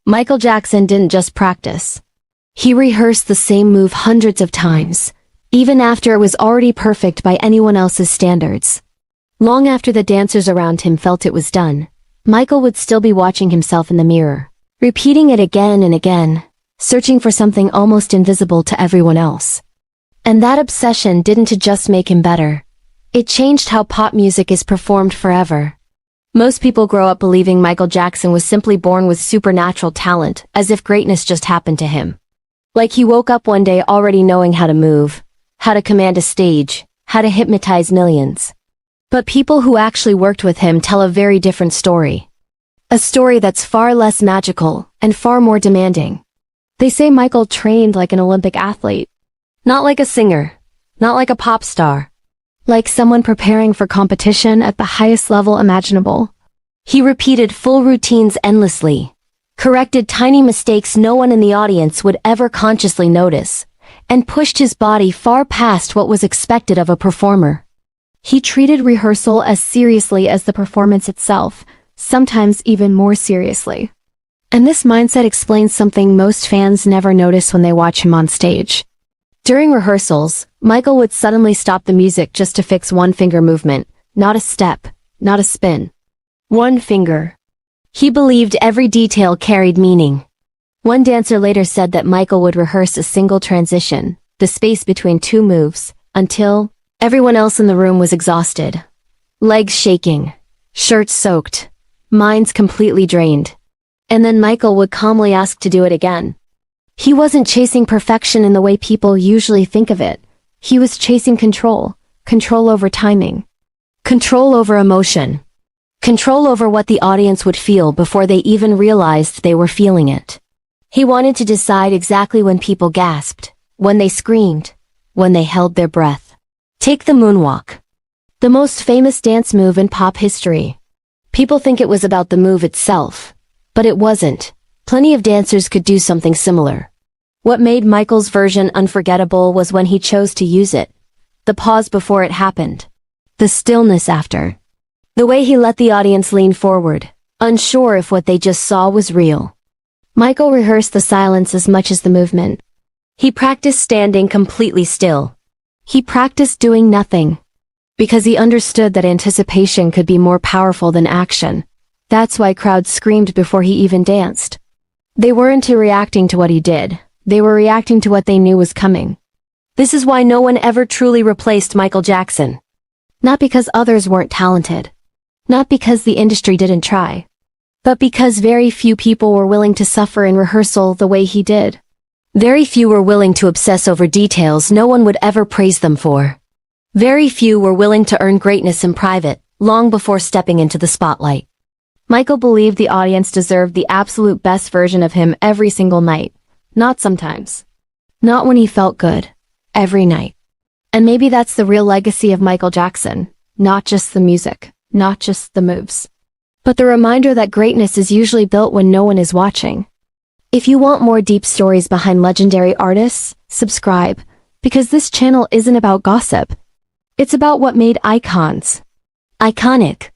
Michael Jackson didn't just practice. He rehearsed the same move hundreds of times, even after it was already perfect by anyone else's standards. Long after the dancers around him felt it was done, Michael would still be watching himself in the mirror, repeating it again and again, searching for something almost invisible to everyone else. And that obsession didn't just make him better. It changed how pop music is performed forever. Most people grow up believing Michael Jackson was simply born with supernatural talent, as if greatness just happened to him. Like he woke up one day already knowing how to move, how to command a stage, how to hypnotize millions. But people who actually worked with him tell a very different story. A story that's far less magical and far more demanding. They say Michael trained like an Olympic athlete. Not like a singer, not like a pop star. Like someone preparing for competition at the highest level imaginable. He repeated full routines endlessly, corrected tiny mistakes no one in the audience would ever consciously notice, and pushed his body far past what was expected of a performer. He treated rehearsal as seriously as the performance itself, sometimes even more seriously. And this mindset explains something most fans never notice when they watch him on stage. During rehearsals, Michael would suddenly stop the music just to fix one finger movement, not a step, not a spin. One finger. He believed every detail carried meaning. One dancer later said that Michael would rehearse a single transition, the space between two moves, until everyone else in the room was exhausted. Legs shaking, shirts soaked, minds completely drained. And then Michael would calmly ask to do it again. He wasn't chasing perfection in the way people usually think of it. He was chasing control over timing, control over emotion, control over what the audience would feel before they even realized they were feeling it. He wanted to decide exactly when people gasped, when they screamed, when they held their breath. Take the moonwalk. The most famous dance move in pop history. People think it was about the move itself, but it wasn't. Plenty of dancers could do something similar. What made Michael's version unforgettable was when he chose to use it. The pause before it happened. The stillness after. The way he let the audience lean forward, unsure if what they just saw was real. Michael rehearsed the silence as much as the movement. He practiced standing completely still. He practiced doing nothing. Because he understood that anticipation could be more powerful than action. That's why crowds screamed before he even danced. They weren't reacting to what he did. They were reacting to what they knew was coming. This is why no one ever truly replaced Michael Jackson. Not because others weren't talented. Not because the industry didn't try. But because very few people were willing to suffer in rehearsal the way he did. Very few were willing to obsess over details no one would ever praise them for. Very few were willing to earn greatness in private, long before stepping into the spotlight. Michael believed the audience deserved the absolute best version of him every single night. Not sometimes. Not when he felt good. Every night. And maybe that's the real legacy of Michael Jackson. Not just the music. Not just the moves. But the reminder that greatness is usually built when no one is watching. If you want more deep stories behind legendary artists, subscribe. Because this channel isn't about gossip. It's about what made icons iconic.